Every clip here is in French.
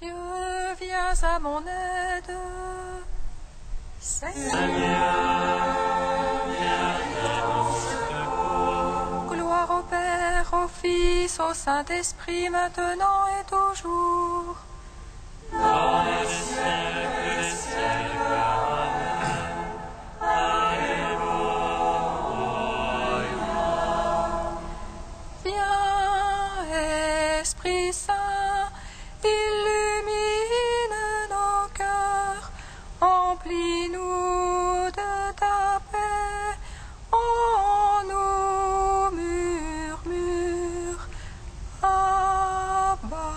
Dieu, viens à mon aide. Seigneur, viens à mon secours. Gloire au Père, au Fils, au Saint-Esprit, maintenant et toujours. Dans les siècles des siècles. Amen. Alléluia. Viens, Esprit Saint, illumine nos cœurs, emplis-nous de ta paix, en nous murmure, Abba.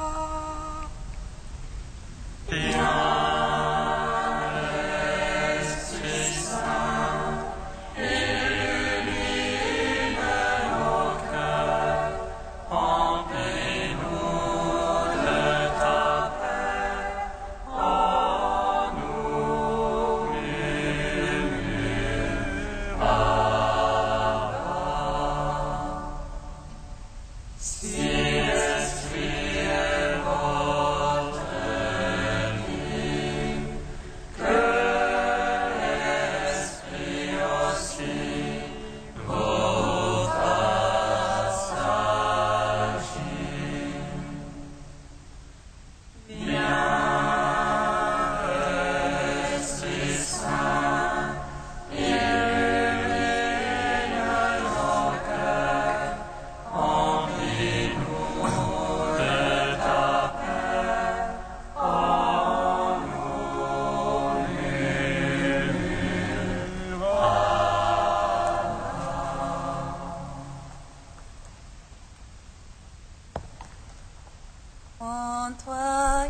En toi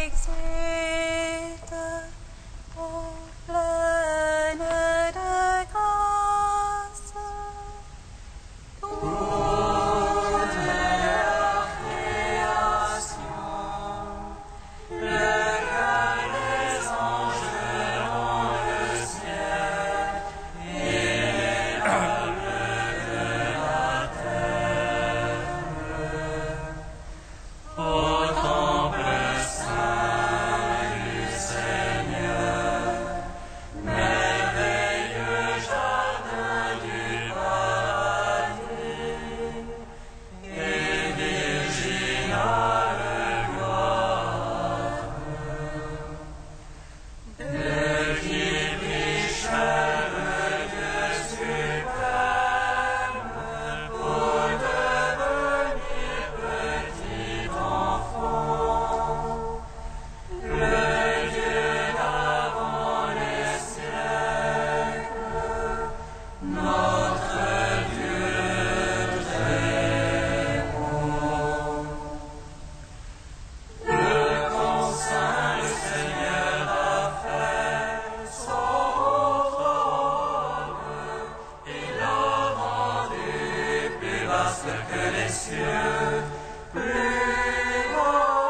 exulte, ô pleine de grâce, toute la création, le cœur des anges dans le ciel et l'œuvre de la terre. Au temple saint du Seigneur, merveilleux jardin du paradis, et virginale gloire, de qui pricheur Dieu suprême, pour devenir petit enfant, le Dieu d'avant les siècles, notre Dieu très bon. Le consent le Seigneur a fait son trône, il l'a rendu plus vaste que les cieux, plus vaste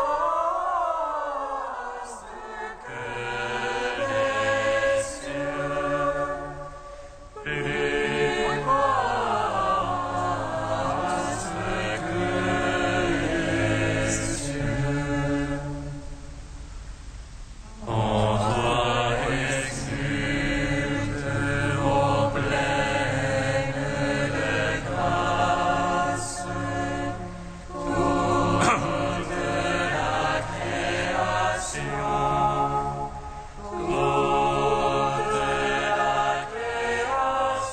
que les cieux, plus vaste que les cieux. En toi exulte, ô pleine de grâce, toute la création, toute la création.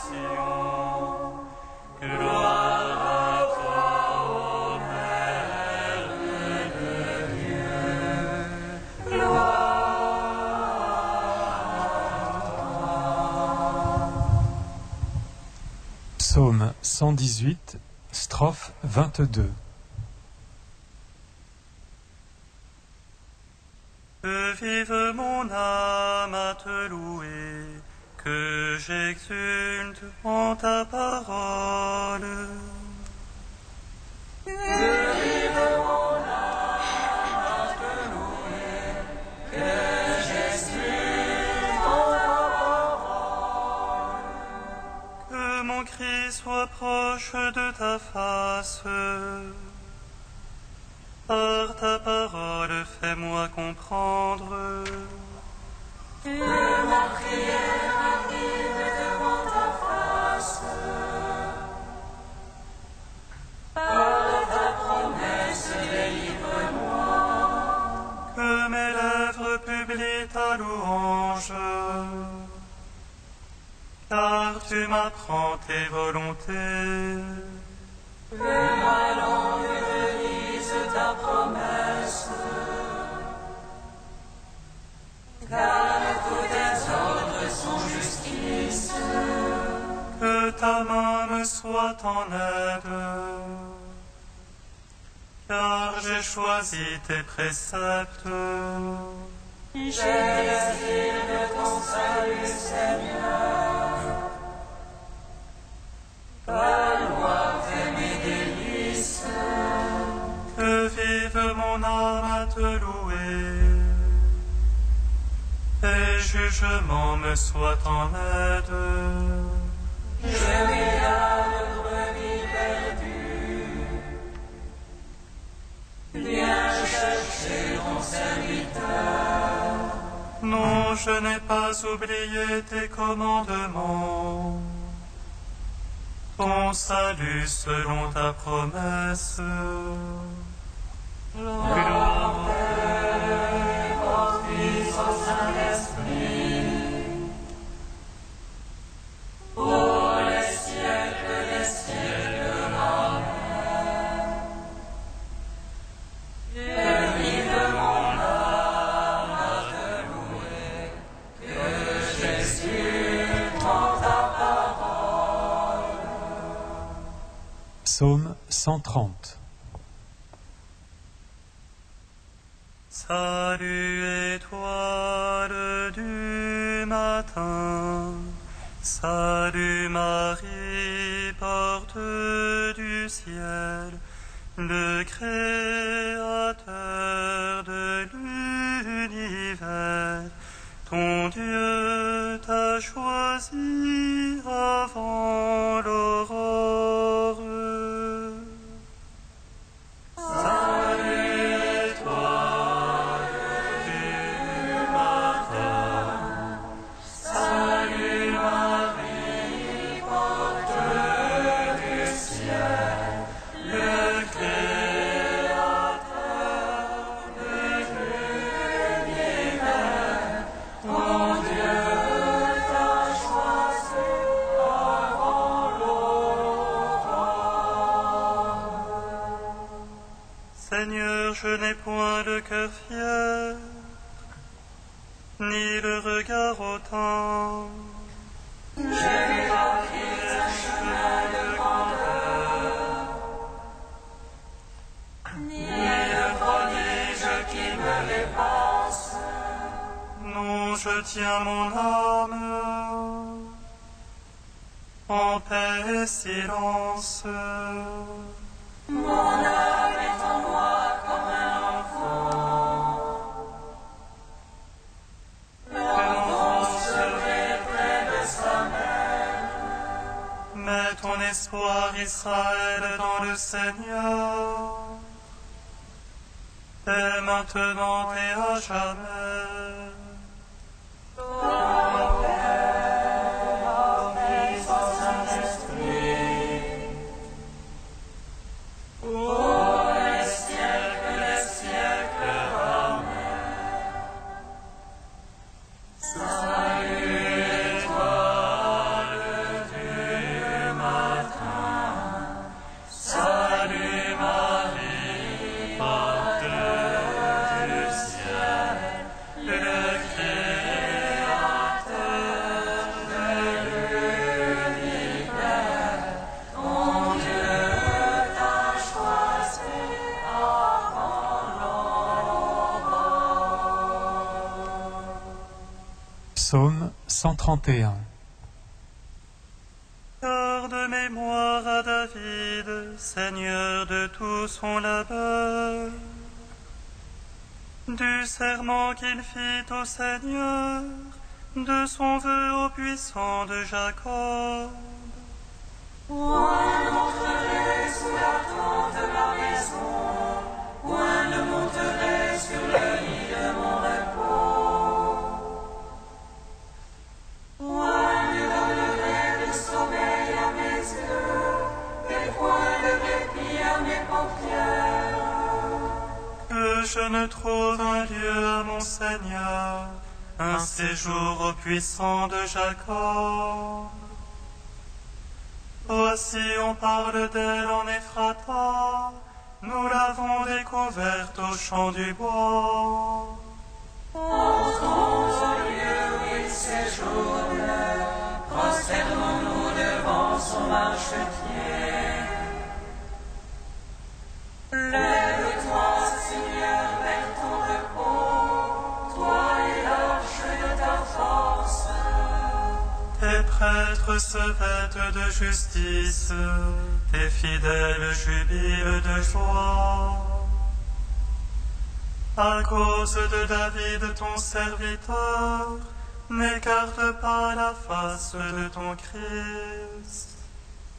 Gloire à toi, ô Père de Dieu, Psaume 118, strophe 22. Que vive mon âme à te louer, que j'exulte en ta parole. Que mon cri soit proche de ta face. Par ta parole, fais-moi confiance. comprendre. Que ma prière arrive devant ta face. Par ta promesse, délivre-moi. Que mes lèvres publient ta louange. Car tu m'apprends tes volontés. Que ma langue dise ta promesse. Car tous tes ordres sont justice. Que ta main me soit en aide. Car j'ai choisi tes préceptes. J'ai désir de ton salut, Seigneur. Ta loi fait mes délices. Que vive mon âme à te louer. Tes jugements me soient en aide. Je vais à le brebis perdu. Viens chercher ton serviteur. Non, je n'ai pas oublié tes commandements. Ton salut selon ta promesse. Gloire au Père, au Fils, au Saint-Esprit. Pour les siècles des siècles. Amen. Que vive mon âme à te louer. Que Jésus dans ta parole. Psaume 130. Salut étoile du matin, salut Marie, porte du ciel, le Créateur de l'univers, ton Dieu t'a choisi avant l'aurore. Seigneur, je n'ai point le cœur fier, ni le regard hautain. Je n'ai pas pris un chemin de grandeur, ni le prodige qui me dépasse. Non, je tiens mon âme en paix et silence. Mon âme est en moi comme un enfant. L'enfant serait près de sa mère. Mets ton espoir, Israël, dans le Seigneur, dès maintenant et à jamais. Gloire au Père, au Fils, au Saint-Esprit. Pour les siècles des siècles. Amen. Salut étoile du matin. Salut Marie, porte du ciel. Le Créateur de l'univers. Ton Dieu t'a choisi avant l'aurore. Psaume 131. Garde mémoire à David, Seigneur de tout son labeur, du serment qu'il fit au Seigneur, de son vœu au puissant de Jacob. Point n'entrerai sous la tente de ma maison, point ne monterai sur le lit de mon je ne trouve un lieu à mon Seigneur, un séjour au puissant de Jacob. Voici, on parle d'elle en Ephrata, nous l'avons découverte au champ du bois. Entrons au lieu où il séjourne, prosternons-nous devant son marchepied. Lève-toi, Seigneur, vers ton repos, toi et l'arche de ta force. Tes prêtres se vêtent de justice, tes fidèles jubilent de joie. À cause de David ton serviteur, n'écarte pas la face de ton Christ.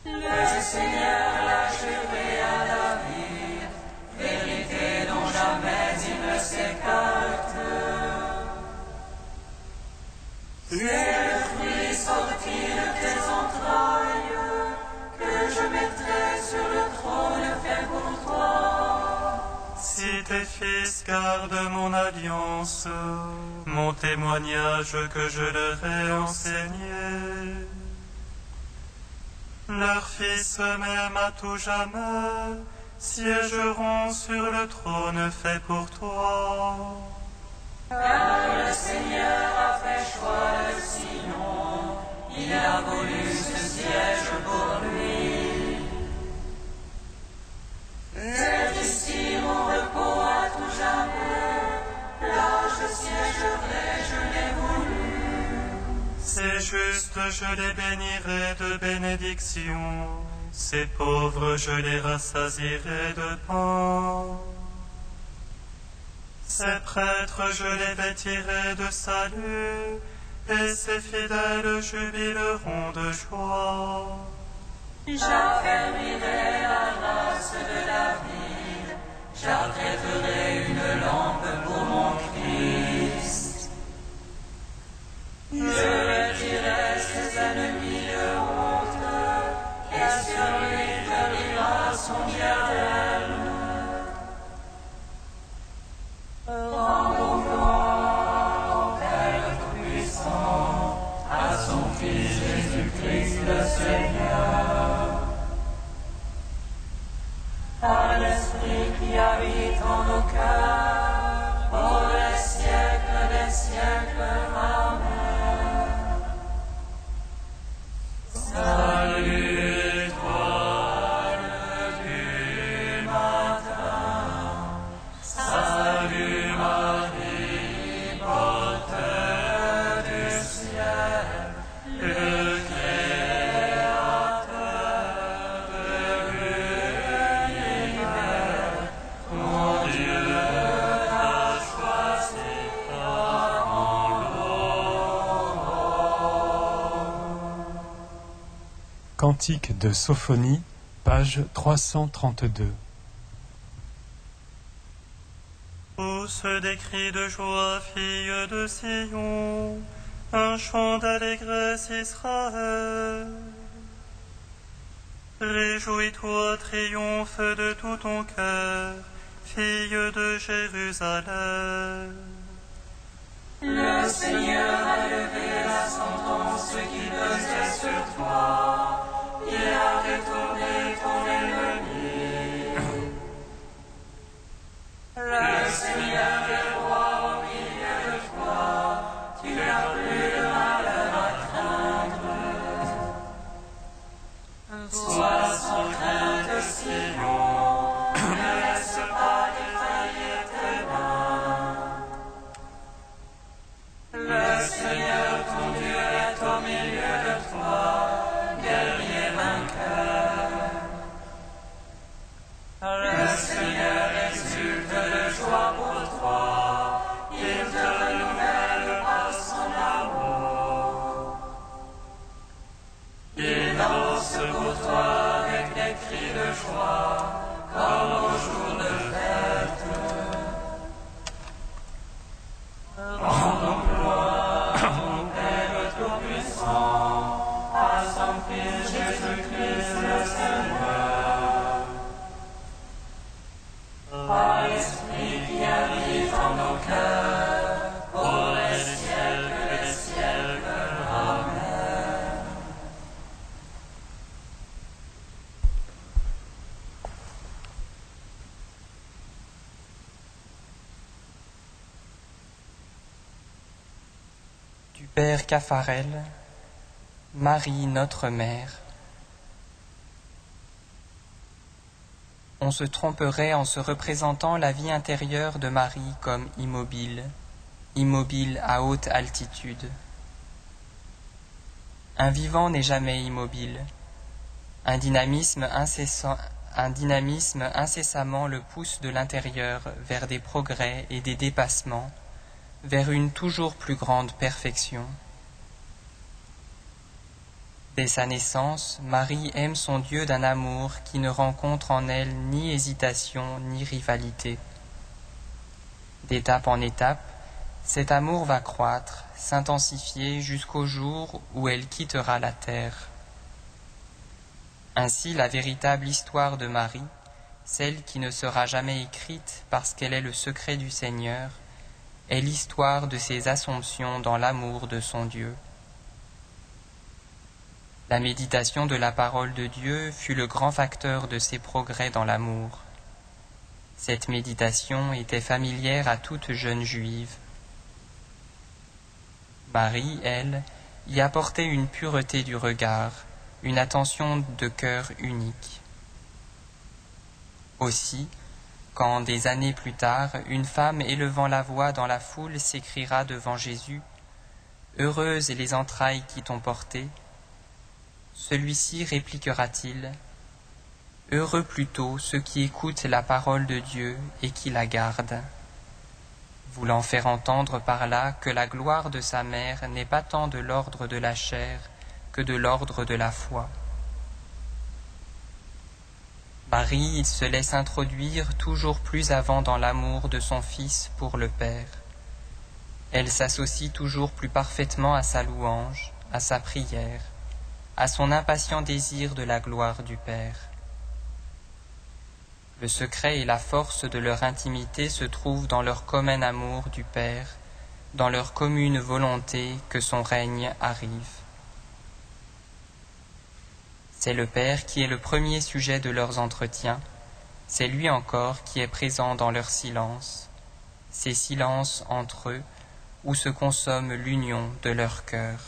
Le Seigneur l'a juré à David, vérité dont jamais il ne s'écarte. Quel fruit sorti de tes entrailles, que je mettrai sur le trône fait pour toi. Si tes fils gardent mon alliance, mon témoignage que je leur ai enseigné, leurs fils même à tout jamais siégeront sur le trône fait pour toi. Car le Seigneur a fait choix de Sion, il a voulu ce siège pour lui. C'est ici mon repos à tout jamais, là je siégerai, je l'ai voulu. Ces justes, je les bénirai de bénédictions, ces pauvres, je les rassasierai de pain. Ces prêtres, je les vêtirai de salut, et ces fidèles jubileront de joie. J'affermirai la race de David, j'apprêterai une lampe pour mon Christ. Je vêtirai ses ennemis de honte, et sur lui fleurira son diadème. Rendons gloire au Père Tout-Puissant, à son Fils Jésus-Christ le Seigneur. Par l'Esprit qui habite en nos cœurs, pour les siècles des siècles. Amen. Salut, étoile du matin, salut Marie, porteur du ciel, le Créateur de l'univers, mon Dieu t'a choisi en l'aurore. Cantique de Sophonie, page 332. Pousse des cris de joie, fille de Sion, un chant d'allégresse Israël. Réjouis-toi, triomphe de tout ton cœur, fille de Jérusalem. Le Seigneur a levé la sentence qui pesait sur toi, il a détourné ton ennemi. Le Seigneur est roi au milieu de toi, tu n'as plus de malheur à craindre. Sois sans crainte, Sion, ne laisse pas défaillir tes mains. Le Seigneur ton Dieu est au milieu de toi, guerrier vainqueur. Le Seigneur exulte de joie pour du Père Caffarel, Marie notre Mère. On se tromperait en se représentant la vie intérieure de Marie comme immobile, immobile à haute altitude. Un vivant n'est jamais immobile. Un dynamisme incessamment le pousse de l'intérieur vers des progrès et des dépassements, vers une toujours plus grande perfection. Dès sa naissance, Marie aime son Dieu d'un amour qui ne rencontre en elle ni hésitation ni rivalité. D'étape en étape, cet amour va croître, s'intensifier jusqu'au jour où elle quittera la terre. Ainsi, la véritable histoire de Marie, celle qui ne sera jamais écrite parce qu'elle est le secret du Seigneur, est l'histoire de ses assomptions dans l'amour de son Dieu. La méditation de la parole de Dieu fut le grand facteur de ses progrès dans l'amour. Cette méditation était familière à toute jeune juive. Marie, elle, y apportait une pureté du regard, une attention de cœur unique. Aussi, quand des années plus tard, une femme élevant la voix dans la foule s'écriera devant Jésus, « Heureuses les entrailles qui t'ont porté », celui-ci répliquera-t-il, « Heureux plutôt ceux qui écoutent la parole de Dieu et qui la gardent », voulant faire entendre par là que la gloire de sa mère n'est pas tant de l'ordre de la chair que de l'ordre de la foi. Marie se laisse introduire toujours plus avant dans l'amour de son Fils pour le Père. Elle s'associe toujours plus parfaitement à sa louange, à sa prière, à son impatient désir de la gloire du Père. Le secret et la force de leur intimité se trouvent dans leur commun amour du Père, dans leur commune volonté que son règne arrive. C'est le Père qui est le premier sujet de leurs entretiens, c'est lui encore qui est présent dans leur silence, ces silences entre eux où se consomme l'union de leur cœur.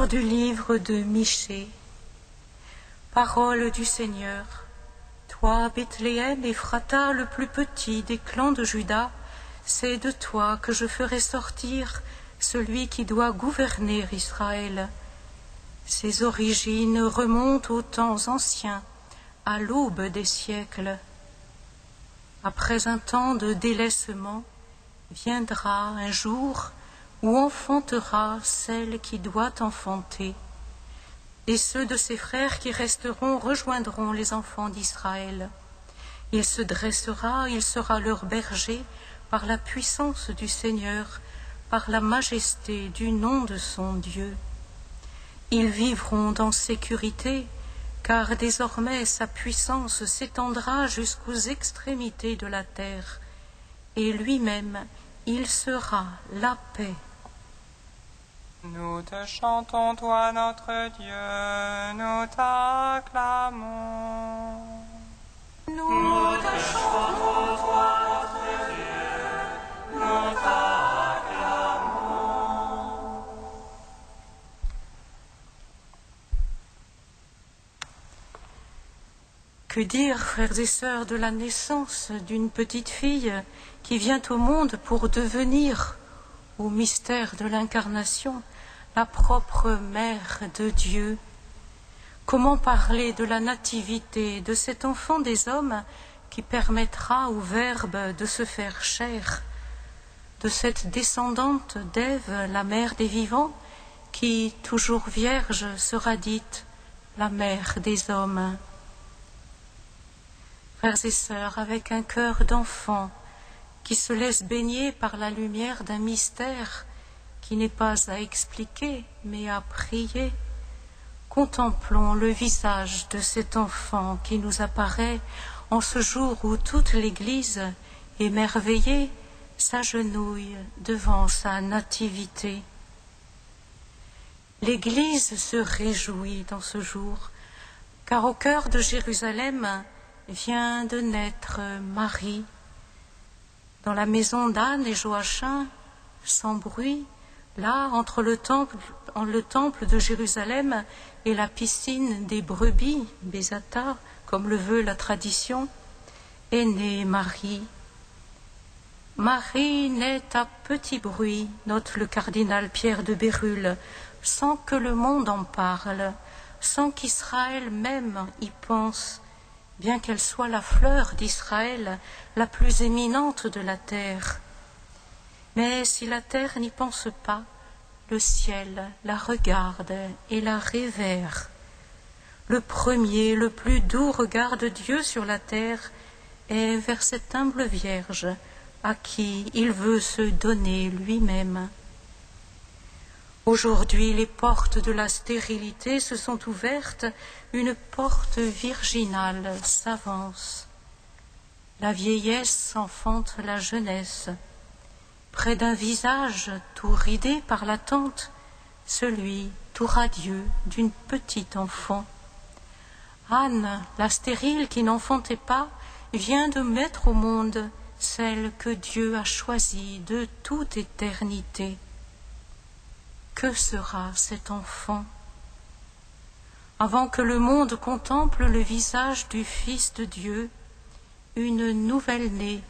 Lecture du livre de Michée. Parole du Seigneur. Toi, Bethléem, Ephrata, le plus petit des clans de Juda, c'est de toi que je ferai sortir celui qui doit gouverner Israël. Ses origines remontent aux temps anciens, à l'aube des siècles. Après un temps de délaissement, viendra un jour où enfantera celle qui doit enfanter. Et ceux de ses frères qui resteront rejoindront les enfants d'Israël. Il se dressera, il sera leur berger par la puissance du Seigneur, par la majesté du nom de son Dieu. Ils vivront dans sécurité, car désormais sa puissance s'étendra jusqu'aux extrémités de la terre, et lui-même, il sera la paix. Nous te chantons, toi notre Dieu, nous t'acclamons. Nous te chantons, toi notre Dieu, nous t'acclamons. Que dire, frères et sœurs, de la naissance d'une petite fille qui vient au monde pour devenir, au mystère de l'incarnation, la propre mère de Dieu? Comment parler de la nativité de cet enfant des hommes qui permettra au Verbe de se faire chair, de cette descendante d'Ève, la mère des vivants, qui, toujours vierge, sera dite la mère des hommes? Frères et sœurs, avec un cœur d'enfant qui se laisse baigner par la lumière d'un mystère qui n'est pas à expliquer, mais à prier, contemplons le visage de cet enfant qui nous apparaît en ce jour où toute l'Église, émerveillée, s'agenouille devant sa nativité. L'Église se réjouit dans ce jour, car au cœur de Jérusalem vient de naître Marie. Dans la maison d'Anne et Joachim, sans bruit, là, entre le temple de Jérusalem et la piscine des brebis, Bézata, comme le veut la tradition, est née Marie. Marie naît à petit bruit, note le cardinal Pierre de Bérulle, sans que le monde en parle, sans qu'Israël même y pense, bien qu'elle soit la fleur d'Israël, la plus éminente de la terre. Mais si la terre n'y pense pas, le ciel la regarde et la révère. Le premier, le plus doux regard de Dieu sur la terre est vers cette humble Vierge à qui il veut se donner lui-même. Aujourd'hui, les portes de la stérilité se sont ouvertes, une porte virginale s'avance. La vieillesse enfante la jeunesse. Près d'un visage tout ridé par l'attente, celui tout radieux d'une petite enfant. Anne, la stérile qui n'enfantait pas, vient de mettre au monde celle que Dieu a choisie de toute éternité. Que sera cet enfant? Avant que le monde contemple le visage du Fils de Dieu, une nouvelle-née,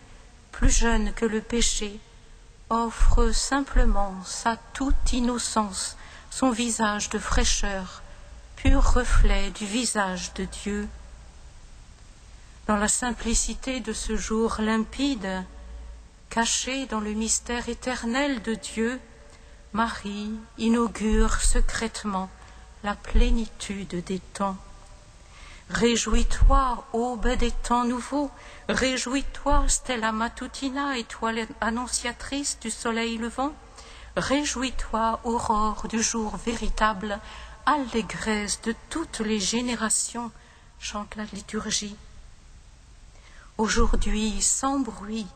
plus jeune que le péché, offre simplement sa toute innocence, son visage de fraîcheur, pur reflet du visage de Dieu. Dans la simplicité de ce jour limpide, caché dans le mystère éternel de Dieu, Marie inaugure secrètement la plénitude des temps. Réjouis-toi, aube des temps nouveaux, réjouis-toi, Stella Matutina, étoile annonciatrice du soleil levant, réjouis-toi, aurore du jour véritable, allégresse de toutes les générations, chante la liturgie. Aujourd'hui, sans bruit,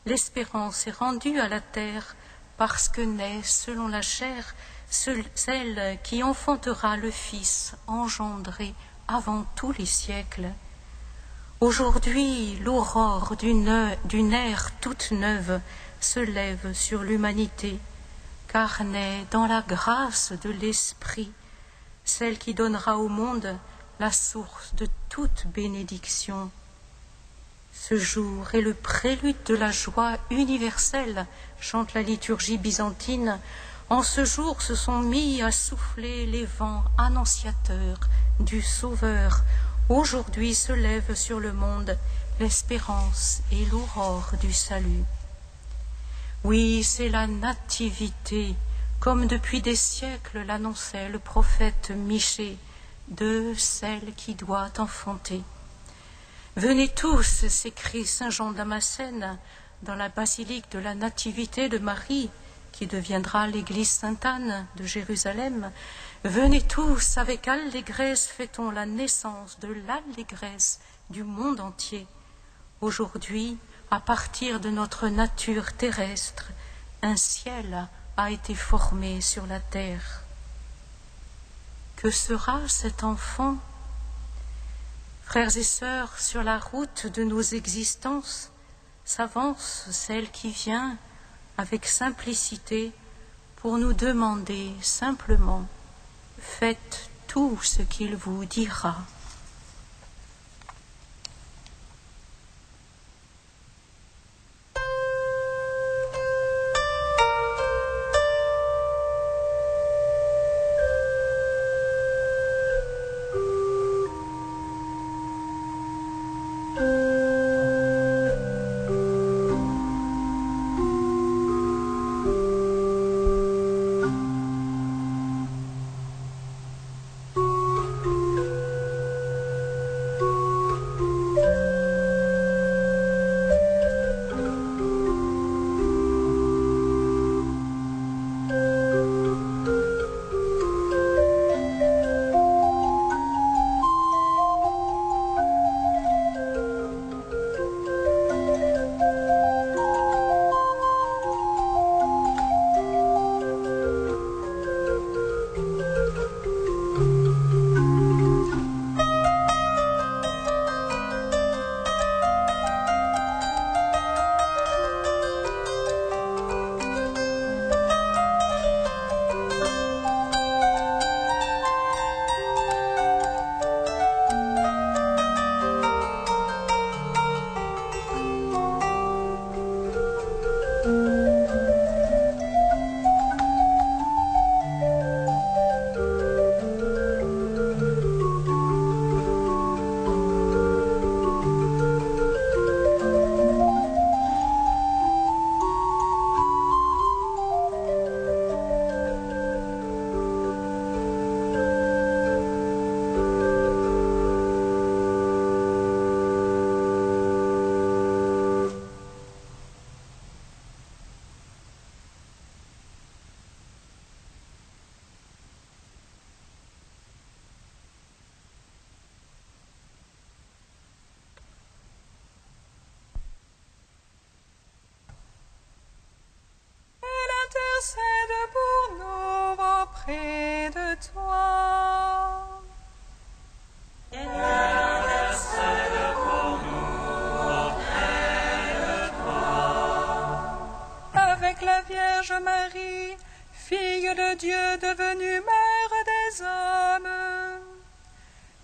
l'espérance est rendue à la terre, parce que naît, selon la chair, celle qui enfantera le Fils engendré avant tous les siècles. Aujourd'hui, l'aurore d'une ère toute neuve se lève sur l'humanité, car naît dans la grâce de l'Esprit, celle qui donnera au monde la source de toute bénédiction. Ce jour est le prélude de la joie universelle, chante la liturgie byzantine. En ce jour se sont mis à souffler les vents annonciateurs du Sauveur. Aujourd'hui se lève sur le monde l'espérance et l'aurore du salut. Oui, c'est la nativité, comme depuis des siècles l'annonçait le prophète Michée, de celle qui doit enfanter. Venez tous, s'écrie saint Jean Damascène, dans la basilique de la Nativité de Marie, qui deviendra l'église Sainte-Anne de Jérusalem. Venez tous, avec allégresse fêtons la naissance de l'allégresse du monde entier. Aujourd'hui, à partir de notre nature terrestre, un ciel a été formé sur la terre. Que sera cet enfant? Frères et sœurs, sur la route de nos existences s'avance celle qui vient avec simplicité pour nous demander simplement « Faites tout ce qu'il vous dira ». Intercède pour nous auprès de toi. Intercède pour nous auprès de toi. Avec la Vierge Marie, fille de Dieu devenue mère des hommes,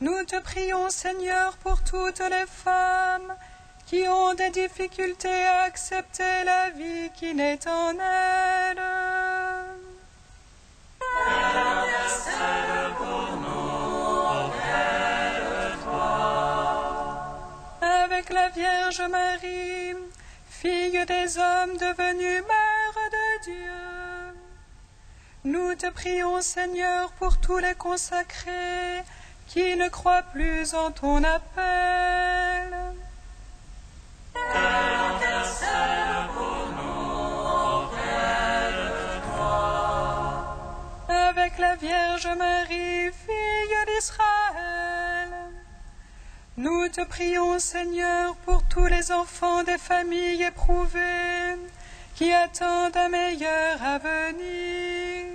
nous te prions, Seigneur, pour toutes les femmes qui ont des difficultés à accepter la vie qui naît en elles. Intercède pour nous auprès de toi. Avec la Vierge Marie, fille des hommes devenue mère de Dieu, nous te prions, Seigneur, pour tous les consacrés qui ne croient plus en ton appel. Intercède pour nous auprès de toi. Avec la Vierge Marie, fille d'Israël, nous te prions, Seigneur, pour tous les enfants des familles éprouvées qui attendent un meilleur avenir.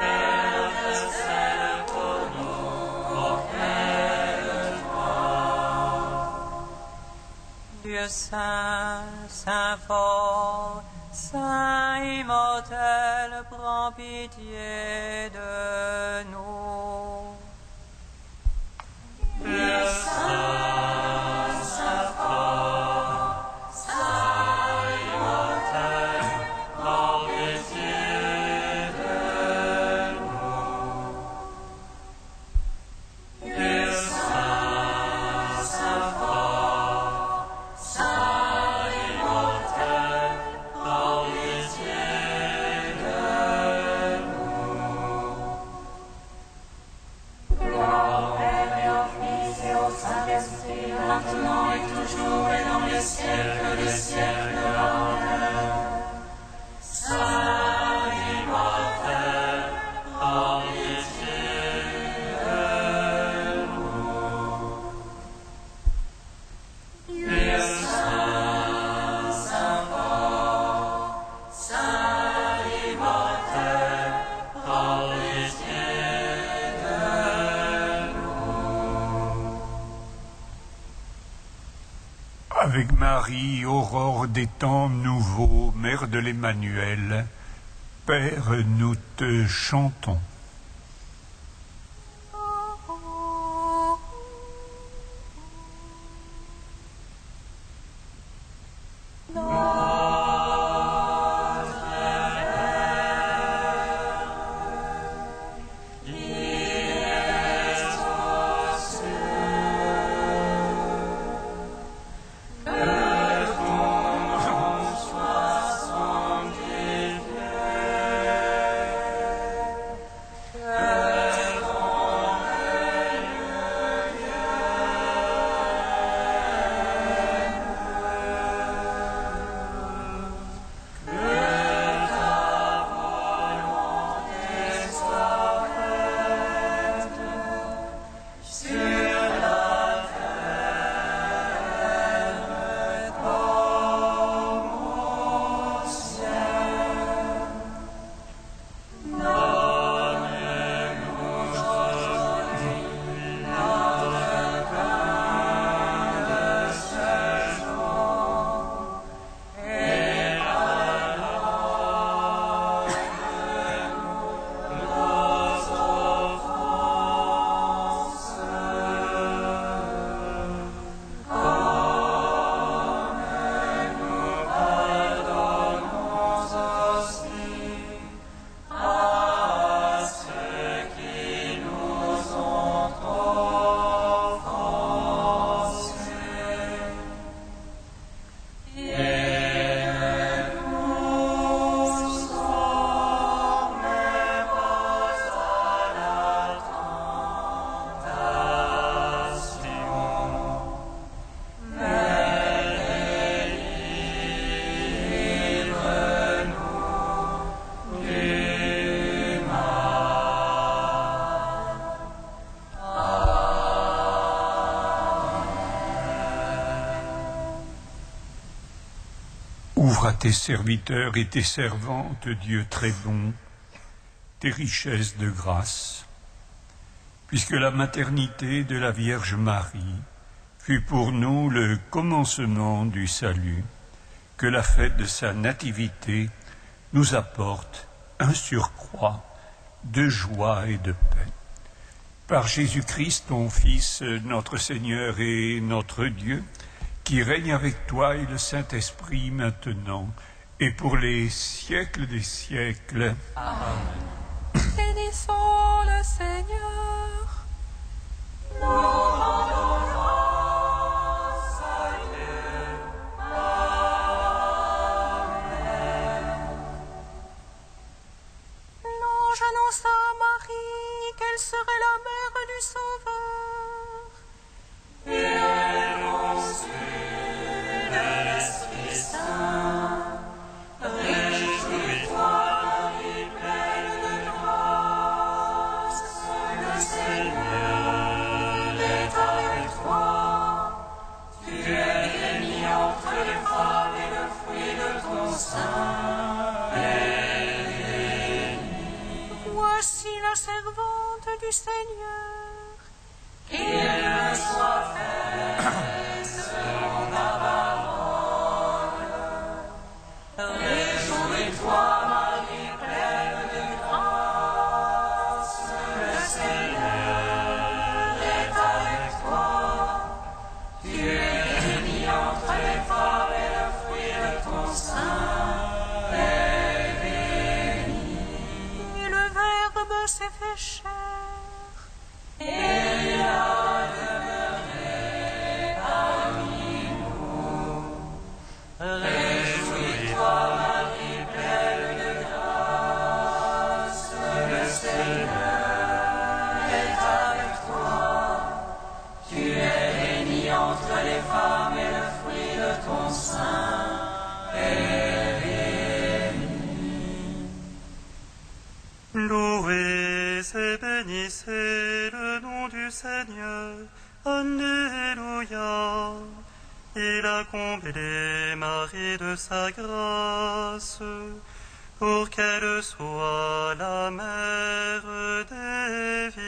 Intercède pour nous auprès de toi. Dieu saint, saint fort, saint immortel, prends pitié de nous. Le Saint, Saint fort, Saint immortel, prends pitié de nous. Le Saint, Saint fort, Saint immortel, prends pitié de nous. Gloire au Père et au Fils et au Saint-Esprit, maintenant et toujours et dans les siècles des siècles. Amen. Saint immortel, prends pitié de nous. Le Saint, Saint fort, Saint immortel, prends pitié de nous. Avec Marie, aurore des temps nouveaux, mère de l'Emmanuel, Père, nous te chantons. Ouvre à tes serviteurs et tes servantes, Dieu très bon, tes richesses de grâce, puisque la maternité de la Vierge Marie fut pour nous le commencement du salut, que la fête de sa nativité nous apporte un surcroît de joie et de paix. Par Jésus-Christ, ton Fils, notre Seigneur et notre Dieu, qui règne avec toi et le Saint-Esprit maintenant et pour les siècles des siècles. Amen. Bénissons le Seigneur. Nous rendons grâce à Dieu. Amen. L'ange annonça à Marie qu'elle serait la mère du Sauveur. Et elle conçut de l'Esprit Saint. Réjouis-toi, Marie, pleine de grâce. Le Seigneur est avec toi. Tu es bénie entre les femmes et le fruit de ton sein est béni. Voici la servante du Seigneur. Qu'il me soit fait selon ta parole. Réjouis-toi, Marie, pleine de grâce. à combler Marie de sa grâce, pour qu'elle soit la mère des